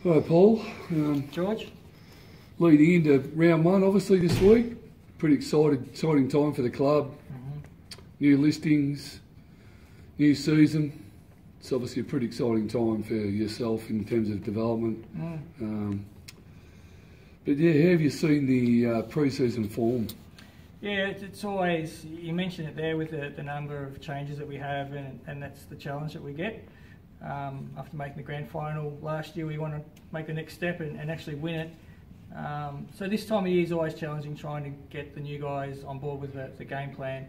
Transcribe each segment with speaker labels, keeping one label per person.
Speaker 1: Hi Paul.
Speaker 2: George?
Speaker 1: Leading into round one obviously this week. Pretty exciting time for the club. New listings, new season. It's obviously a pretty exciting time for yourself in terms of development. But yeah, how have you seen the pre-season form?
Speaker 2: Yeah, it's always, you mentioned it there with the number of changes that we have, and that's the challenge that we get. After making the grand final last year, we want to make the next step and actually win it. So this time of year is always challenging, trying to get the new guys on board with the game plan.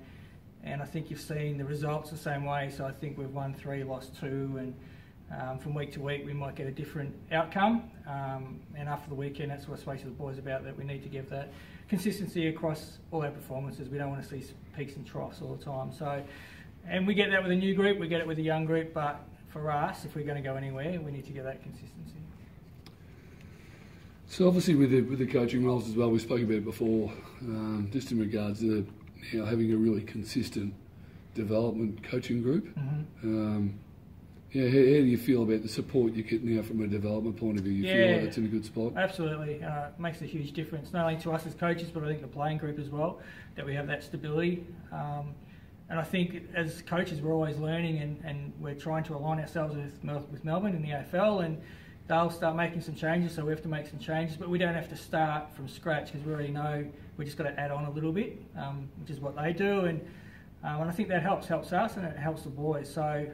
Speaker 2: And I think you've seen the results the same way. So I think we've won 3, lost 2, and from week to week we might get a different outcome. And after the weekend, that's what I spoke to the boys about, that we need to give that consistency across all our performances. We don't want to see peaks and troughs all the time. So, and we get that with a new group, we get it with a young group, but for us, if we're going to go anywhere, we need to get that consistency.
Speaker 1: So obviously with the coaching roles as well, we spoke about it before, just in regards to having a really consistent development coaching group. Yeah, how do you feel about the support you get now from a development point of view? You feel like it's in a good spot?
Speaker 2: Absolutely. It makes a huge difference, not only to us as coaches, but I think the playing group as well, that we have that stability. And I think as coaches, we're always learning, and we're trying to align ourselves with Melbourne in the AFL, and they'll start making some changes, so we have to make some changes, but we don't have to start from scratch, because we already know we just got to add on a little bit, which is what they do. And I think that helps us, and it helps the boys. So,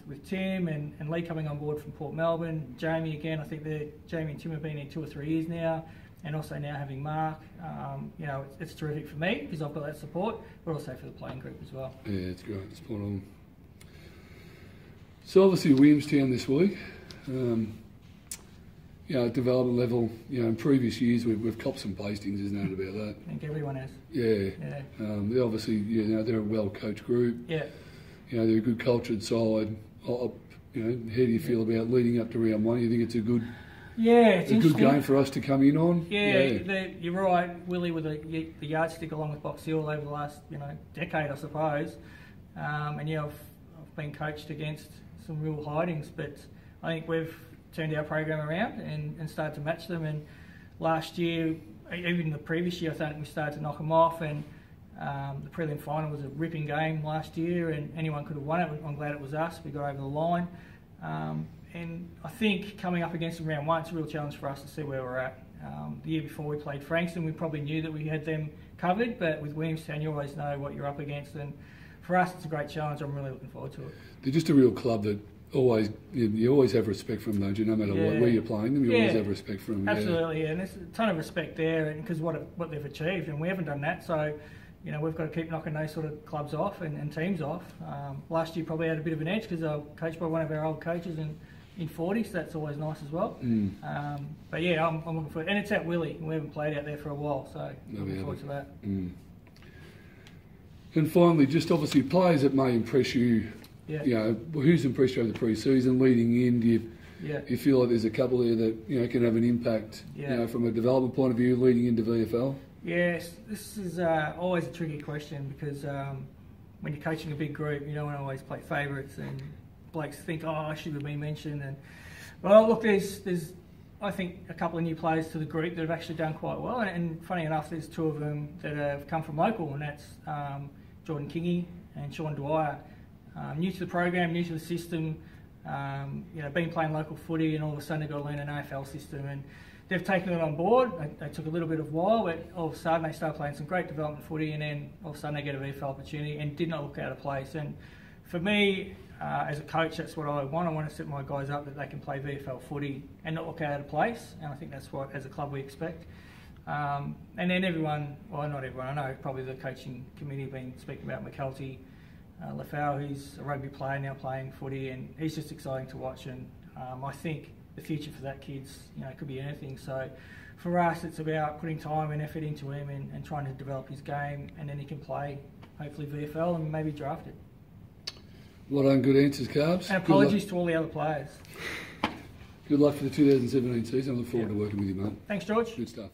Speaker 2: with Tim and Lee coming on board from Port Melbourne, Jamie again, I think Jamie and Tim have been here 2 or 3 years now, and also now having Mark, it's terrific for me because I've got that support, but also for the playing group as well.
Speaker 1: Yeah, it's great. It's spot on. So obviously Williamstown this week. At development level, in previous years we've copped some pastings, there's no doubt about that.
Speaker 2: I think everyone has.
Speaker 1: Yeah. They're obviously, they're a well-coached group.
Speaker 2: Yeah.
Speaker 1: They're a good cultured side. How do you feel about leading up to round one? You think it's a good game for us to come in on?
Speaker 2: Yeah. You're right. Willie with the yardstick along with Box Hill over the last decade, I suppose. And I've been coached against some real hidings, but I think we've turned our program around and started to match them. And last year, even the previous year, I think we started to knock them off. And the prelim final was a ripping game last year, and anyone could have won it. I'm glad it was us. We got over the line. And I think coming up against them round one, it's a real challenge for us to see where we're at. The year before we played Frankston, we probably knew that we had them covered, but with Williamstown, you always know what you're up against. And for us, it's a great challenge. I'm really looking forward to it.
Speaker 1: They're just a real club that you always have respect for them, don't you? No matter where you're playing them, you always have respect for them.
Speaker 2: Absolutely, and there's a ton of respect there, because what they've achieved, and we haven't done that. So, we've got to keep knocking those sort of clubs off and teams off. Last year probably had a bit of an edge because I was coached by one of our old coaches in 40, so that's always nice as well. But yeah, I'm looking forward, and it's at Willie. We haven't played out there for a while, so looking forward to that.
Speaker 1: And finally, just obviously players that may impress you. Who's impressed you over the pre-season leading in? Do you feel like there's a couple there that can have an impact from a development point of view leading into VFL? Yes,
Speaker 2: this is always a tricky question, because when you're coaching a big group, you don't want to always play favourites, and blokes think, I should have been mentioned. And well, look, there's I think a couple of new players to the group that have actually done quite well, and funny enough, there's 2 of them that have come from local, and that's Jordan Kingy and Sean Dwyer. New to the program, new to the system, been playing local footy, and all of a sudden they've got to learn an AFL system, and they've taken it on board. They took a little bit of a while, but all of a sudden they start playing some great development footy, and then all of a sudden they get a VFL opportunity and did not look out of place. And for me, as a coach, that's what I want. I want to set my guys up that they can play VFL footy and not look out of place, and I think that's what, as a club, we expect. And then everyone, well, not everyone, I know probably the coaching committee have been speaking about McKelty, Lafau, who's a rugby player now playing footy, and he's just exciting to watch. And I think the future for that kid's, could be anything. So for us, it's about putting time and effort into him and trying to develop his game, and then he can play, hopefully, VFL and maybe drafted.
Speaker 1: Well done, good answers, Carbs.
Speaker 2: And apologies to all the other players.
Speaker 1: Good luck for the 2017 season. I look forward to working with you, mate.
Speaker 2: Thanks, George.
Speaker 1: Good stuff.